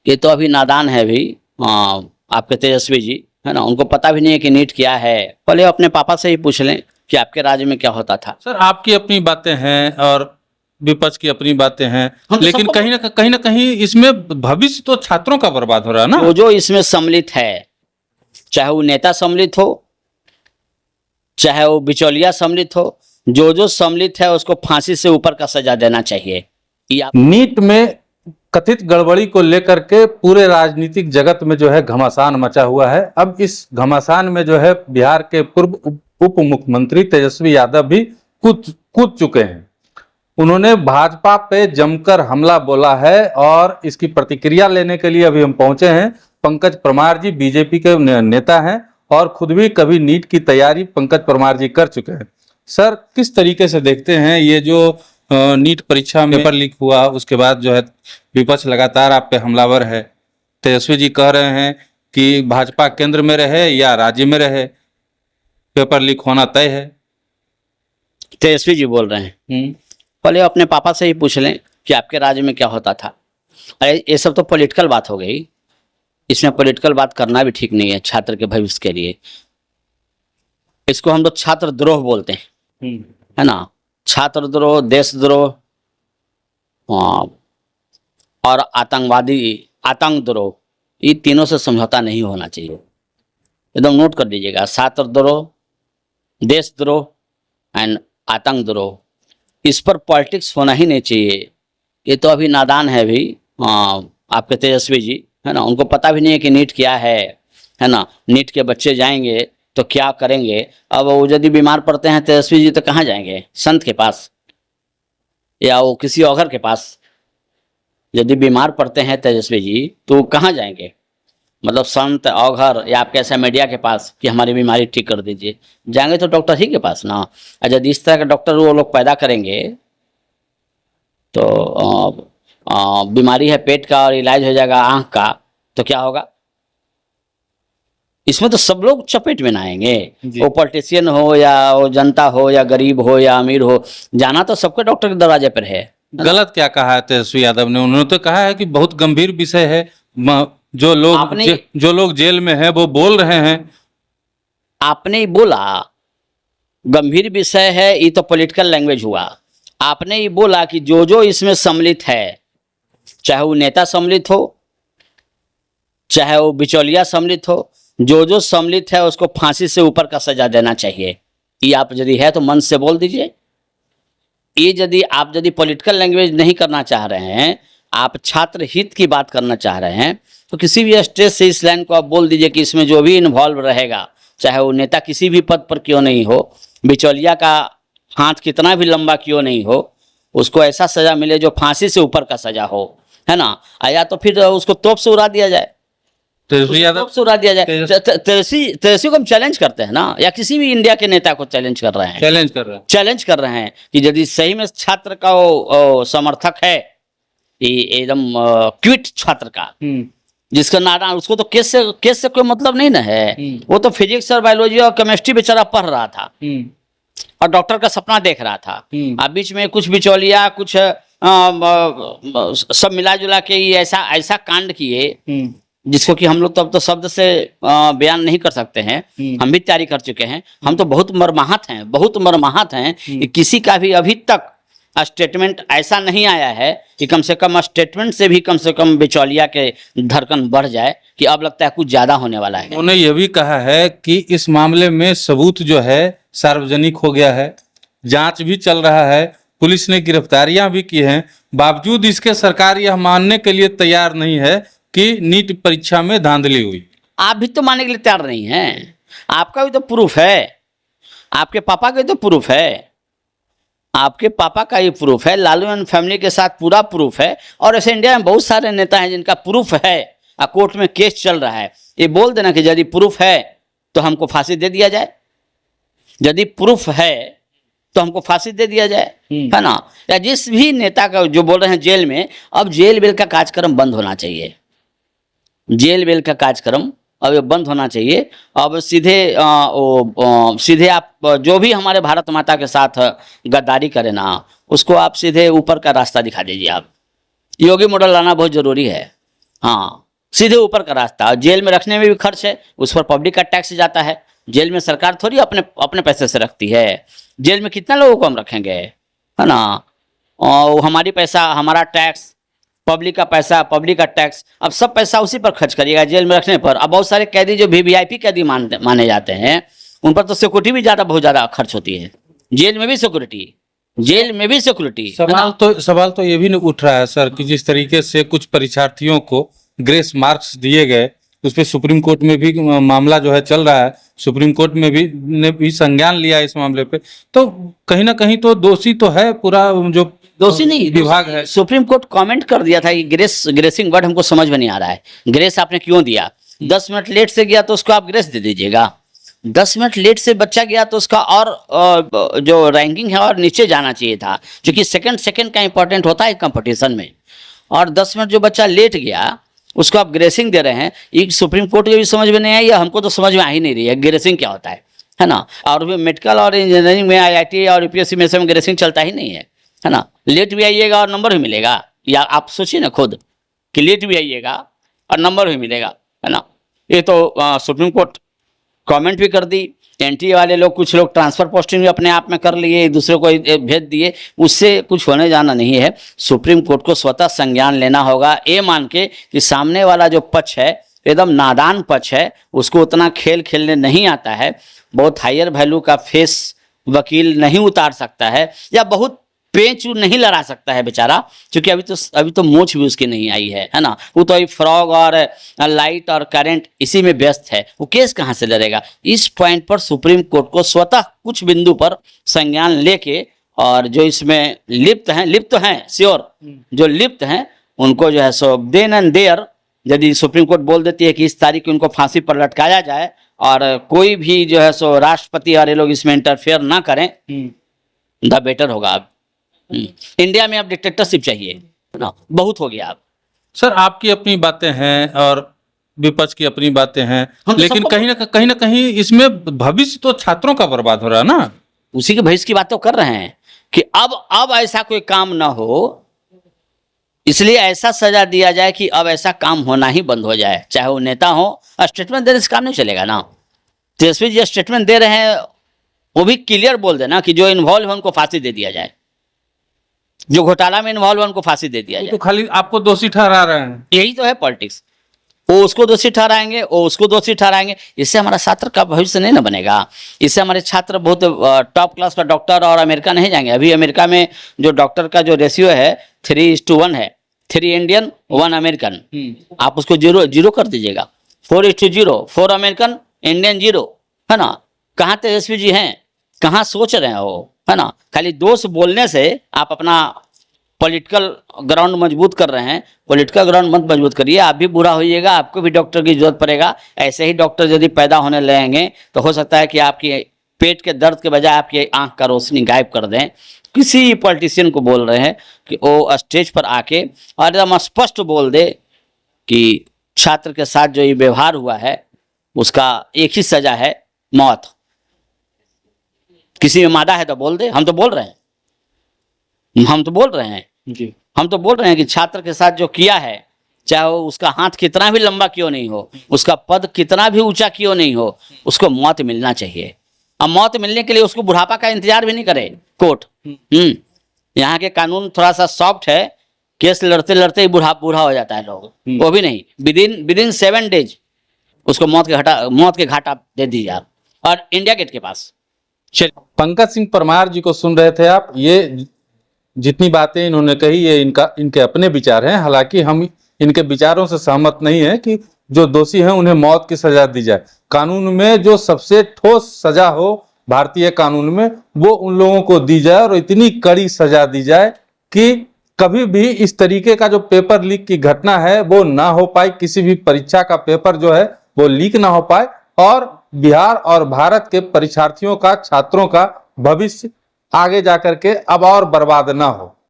ये तो अभी नादान है भी आपके तेजस्वी जी, है ना। उनको पता भी नहीं है कि नीट क्या है। पहले अपने पापा से ही पूछ लें कि आपके राज्य में क्या होता था। सर आपकी अपनी बातें हैं और विपक्ष की अपनी बातें हैं, हम तो लेकिन सबको कहीं ना कहीं इसमें भविष्य तो छात्रों का बर्बाद हो रहा है ना। जो इसमें सम्मिलित है, चाहे वो नेता सम्मिलित हो, चाहे वो बिचौलिया सम्मिलित हो, जो सम्मिलित है उसको फांसी से ऊपर का सजा देना चाहिए। नीट में कथित गड़बड़ी को लेकर के पूरे राजनीतिक जगत में जो है घमासान मचा हुआ है। अब इस घमासान में जो है बिहार के पूर्व उप मुख्यमंत्री तेजस्वी यादव भी कूद चुके हैं। उन्होंने भाजपा पे जमकर हमला बोला है और इसकी प्रतिक्रिया लेने के लिए अभी हम पहुंचे हैं। पंकज परमार जी बीजेपी के नेता हैं और खुद भी कभी नीट की तैयारी पंकज परमार जी कर चुके हैं। सर किस तरीके से देखते हैं ये जो नीट परीक्षा में पेपर लीक हुआ, उसके बाद जो है विपक्ष लगातार आप पे हमलावर है। तेजस्वी जी कह रहे हैं कि भाजपा केंद्र में रहे या राज्य में रहे, पेपर लीक होना तय है। तेजस्वी जी बोल रहे हैं, पहले अपने पापा से ही पूछ लें कि आपके राज्य में क्या होता था। अरे ये सब तो पॉलिटिकल बात हो गई, इसमें पॉलिटिकल बात करना भी ठीक नहीं है छात्र के भविष्य के लिए। इसको हम लोग छात्र द्रोह बोलते हैं, है ना। छात्र द्रोह, देशद्रोह और आतंक द्रोह, ये तीनों से समझौता नहीं होना चाहिए। एकदम नोट कर दीजिएगा, छात्र द्रोह, देशद्रोह एंड आतंक द्रोह, इस पर पॉलिटिक्स होना ही नहीं चाहिए। ये तो अभी नादान है भी आपके तेजस्वी जी, है ना। उनको पता भी नहीं है कि नीट क्या है ना। नीट के बच्चे जाएंगे तो क्या करेंगे। अब वो यदि बीमार पड़ते हैं तेजस्वी जी तो कहाँ जाएंगे, संत के पास या वो किसी औघर के पास। यदि बीमार पड़ते हैं तेजस्वी जी तो कहाँ जाएंगे, मतलब संत, औघर या आप कैसा मीडिया के पास कि हमारी बीमारी ठीक कर दीजिए। जाएंगे तो डॉक्टर ही के पास ना। और यदि इस तरह के डॉक्टर वो लोग पैदा करेंगे तो बीमारी है पेट का और इलाज हो जाएगा आँख का, तो क्या होगा। इसमें तो सब लोग चपेट में ना आएंगे, वो पॉलिटिशियन हो या वो जनता हो या गरीब हो या अमीर हो, जाना तो सबके डॉक्टर के दरवाजे पर है। गलत क्या कहा है तेजस्वी यादव ने? उन्होंने तो कहा है कि बहुत गंभीर विषय है, जो लोग जेल में है वो बोल रहे हैं। आपने ही बोला गंभीर विषय है, ये तो पॉलिटिकल लैंग्वेज हुआ। आपने ही बोला कि जो इसमें सम्मिलित है, चाहे वो नेता सम्मिलित हो, चाहे वो बिचौलिया सम्मिलित हो, जो सम्मिलित है उसको फांसी से ऊपर का सजा देना चाहिए। ये आप यदि है तो मन से बोल दीजिए। ये यदि पॉलिटिकल लैंग्वेज नहीं करना चाह रहे हैं, आप छात्र हित की बात करना चाह रहे हैं, तो किसी भी स्टेज से इस लाइन को आप बोल दीजिए कि इसमें जो भी इन्वॉल्व रहेगा, चाहे वो नेता किसी भी पद पर क्यों नहीं हो, बिचौलिया का हाथ कितना भी लंबा क्यों नहीं हो, उसको ऐसा सजा मिले जो फांसी से ऊपर का सजा हो, है ना। या तो फिर उसको तोप से उड़ा दिया जाए, उड़ा दिया जाए। तेजस्वी को हम चैलेंज करते हैं ना, या किसी भी इंडिया के नेता को चैलेंज कर रहे हैं कि यदि सही में छात्र का वो समर्थक है, एकदम क्विट छात्र का, जिसका नारा, उसको तो केस से कोई मतलब नहीं ना है। वो तो फिजिक्स और बायोलॉजी और केमिस्ट्री बेचारा पढ़ रहा था और डॉक्टर का सपना देख रहा था। अब बीच में कुछ बिचौलिया, कुछ सब मिला जुला के ये ऐसा कांड किए जिसको कि हम लोग तो अब तो शब्द से बयान नहीं कर सकते हैं। हम भी तैयारी कर चुके हैं। हम तो बहुत मर्माहत हैं कि किसी का भी अभी तक स्टेटमेंट ऐसा नहीं आया है कि कम से कम स्टेटमेंट से भी कम से कम बिचौलिया के धड़कन बढ़ जाए कि अब लगता है कुछ ज्यादा होने वाला है। उन्होंने यह भी कहा है कि इस मामले में सबूत जो है सार्वजनिक हो गया है, जांच भी चल रहा है, पुलिस ने गिरफ्तारियां भी की हैं, बावजूद इसके सरकार यह मानने के लिए तैयार नहीं है कि नीट परीक्षा में धांधली हुई। आप भी तो मानने के लिए तैयार नहीं हैं। आपका भी तो प्रूफ है, आपके पापा का तो प्रूफ है, आपके पापा का ही प्रूफ है, लालू एंड फैमिली के साथ पूरा प्रूफ है। और ऐसे इंडिया में बहुत सारे नेता हैं जिनका प्रूफ है, कोर्ट में केस चल रहा है। ये बोल देना कि यदि प्रूफ है तो हमको फांसी दे दिया जाए, यदि प्रूफ है तो हमको फांसी दे दिया जाए, है ना। या जिस भी नेता का जो बोल रहे हैं जेल में, अब जेल बेल का कार्यक्रम बंद होना चाहिए। जेल बेल का कार्यक्रम अब ये बंद होना चाहिए। अब सीधे आप जो भी हमारे भारत माता के साथ गद्दारी करे ना, उसको आप सीधे ऊपर का रास्ता दिखा दीजिए। आप योगी मॉडल लाना बहुत जरूरी है। हाँ, सीधे ऊपर का रास्ता। और जेल में रखने में भी खर्च है, उस पर पब्लिक का टैक्स जाता है। जेल में सरकार थोड़ी अपने अपने पैसे से रखती है। जेल में कितना लोगों को हम रखेंगे, है ना। और हमारी पैसा, हमारा टैक्स, पब्लिक का पैसा, पब्लिक का टैक्स, अब सब पैसा उसी पर खर्च करिएगा जेल में रखने पर। अब बहुत सारे कैदी जो वीवीआईपी कैदी माने जाते हैं, उन पर तो सिक्योरिटी भी बहुत ज़्यादा खर्च होती है। जेल में भी सिक्योरिटी, जेल में भी सिक्योरिटी। सवाल तो ये भी उठ रहा है सर कि जिस तरीके से कुछ परीक्षार्थियों को ग्रेस मार्क्स दिए गए, उस पर सुप्रीम कोर्ट में भी मामला जो है चल रहा है, सुप्रीम कोर्ट में भी ने भी संज्ञान लिया इस मामले पे, तो कहीं ना कहीं तो दोषी तो है पूरा जो दोषी नहीं विभाग है। सुप्रीम कोर्ट कमेंट कर दिया था कि ग्रेसिंग वर्ड हमको समझ में नहीं आ रहा है। ग्रेस आपने क्यों दिया? 10 मिनट लेट से गया तो उसको आप ग्रेस दे दीजिएगा। 10 मिनट लेट से बच्चा गया तो उसका और जो रैंकिंग है और नीचे जाना चाहिए था, क्योंकि सेकंड का इंपॉर्टेंट होता है कंपटीशन में। और 10 मिनट जो बच्चा लेट गया उसको आप ग्रेसिंग दे रहे हैं। ये सुप्रीम कोर्ट को भी समझ में नहीं आई, या हमको तो समझ में आ ही नहीं रही है ग्रेसिंग क्या होता है ना। और मेडिकल और इंजीनियरिंग में, IIT और UPSC में से ग्रेसिंग चलता ही नहीं है ना। लेट भी आइएगा और नंबर भी मिलेगा, या आप सोचिए ना खुद कि लेट भी आइएगा और नंबर भी मिलेगा, है ना। ये तो सुप्रीम कोर्ट कमेंट भी कर दी। NTA वाले लोग, कुछ लोग ट्रांसफर पोस्टिंग भी अपने आप में कर लिए, दूसरे को भेज दिए, उससे कुछ होने जाना नहीं है। सुप्रीम कोर्ट को स्वतः संज्ञान लेना होगा, ये मान के कि सामने वाला जो पक्ष है एकदम नादान पक्ष है, उसको उतना खेल खेलने नहीं आता है, बहुत हायर वैल्यू का फेस वकील नहीं उतार सकता है, या बहुत पेंच नहीं लड़ा सकता है बेचारा, क्योंकि अभी तो मूछ भी उसकी नहीं आई है ना। वो तो अभी फ्रॉग और लाइट और करंट इसी में व्यस्त है, वो केस कहाँ से लड़ेगा। इस पॉइंट पर सुप्रीम कोर्ट को स्वतः कुछ बिंदु पर संज्ञान लेके, और जो इसमें लिप्त हैं श्योर, जो लिप्त हैं उनको जो है सो देन एंड देयर, यदि सुप्रीम कोर्ट बोल देती है कि इस तारीख को उनको फांसी पर लटकाया जाए और कोई भी जो है सो राष्ट्रपति और ये लोग इसमें इंटरफेयर ना करें, द बेटर होगा। अब इंडिया में अब डिक्टेटरशिप चाहिए ना, बहुत हो गया अब। सर आपकी अपनी बातें हैं और विपक्ष की अपनी बातें हैं, हम तो लेकिन कहीं ना कहीं इसमें भविष्य तो छात्रों का बर्बाद हो रहा है ना। उसी के भविष्य की बात तो कर रहे हैं कि अब ऐसा कोई काम ना हो, इसलिए ऐसा सजा दिया जाए कि अब ऐसा काम होना ही बंद हो जाए, चाहे वो नेता हो। स्टेटमेंट देने से काम नहीं चलेगा ना। तेजस्वी जी स्टेटमेंट दे रहे हैं, वो भी क्लियर बोल देना कि जो इन्वॉल्व है उनको फांसी दे दिया जाए, जो घोटाला में इन्वॉल्व है उनको फांसी दे दिया जाए। तो खाली आपको दोषी ठहरा रहे हैं, यही तो है पॉलिटिक्स। वो उसको दोषी ठहराएंगे, वो उसको दोषी ठहराएंगे, इससे हमारा छात्र का भविष्य नहीं ना बनेगा। इससे हमारे छात्र बहुत टॉप क्लास का डॉक्टर और अमेरिका नहीं जाएंगे। अभी अमेरिका में जो डॉक्टर का जो रेशियो है 3:1 है, 3 इंडियन 1 अमेरिकन। आप उसको जीरो कर दीजिएगा, 4:0, 4 अमेरिकन इंडियन 0, है ना। कहाँ तेजस्वी जी हैं, कहाँ सोच रहे हैं वो, है ना। खाली दोष बोलने से आप अपना पॉलिटिकल ग्राउंड मजबूत कर रहे हैं। पॉलिटिकल ग्राउंड मत मजबूत करिए, आप भी बुरा होइएगा, आपको भी डॉक्टर की जरूरत पड़ेगा। ऐसे ही डॉक्टर यदि पैदा होने लगेंगे तो हो सकता है कि आपकी पेट के दर्द के बजाय आपकी आंख का रोशनी गायब कर दें। किसी पॉलिटिशियन को बोल रहे हैं कि वो स्टेज पर आके और एकदम स्पष्ट बोल दे कि छात्र के साथ जो ये व्यवहार हुआ है उसका एक ही सजा है, मौत। किसी में मादा है तो बोल दे। हम तो बोल रहे हैं जी, हम तो बोल रहे हैं कि छात्र के साथ जो किया है, चाहे वो उसका हाथ कितना भी लंबा क्यों नहीं हो, उसका पद कितना भी ऊंचा क्यों नहीं हो, उसको मौत मिलना चाहिए। अब मौत मिलने के लिए उसको बुढ़ापा का इंतजार भी नहीं करे कोर्ट। यहाँ के कानून थोड़ा सा सॉफ्ट है, केस लड़ते लड़ते ही बूढ़ा हो जाता है लोग। वो भी नहीं, विदिन 7 डेज उसको मौत के घाट आप दे दीजिए आप, और इंडिया गेट के पास। पंकज सिंह परमार जी को सुन रहे थे आप। ये जितनी बातें इन्होंने कही ये इनके अपने विचार हैं, हालांकि हम इनके विचारों से सहमत नहीं है कि जो दोषी हैं उन्हें मौत की सजा दी जाए। कानून में जो सबसे ठोस सजा हो भारतीय कानून में, वो उन लोगों को दी जाए, और इतनी कड़ी सजा दी जाए कि कभी भी इस तरीके का जो पेपर लीक की घटना है वो ना हो पाए, किसी भी परीक्षा का पेपर जो है वो लीक ना हो पाए, और बिहार और भारत के परीक्षार्थियों का, छात्रों का भविष्य आगे जाकर के अब और बर्बाद ना हो।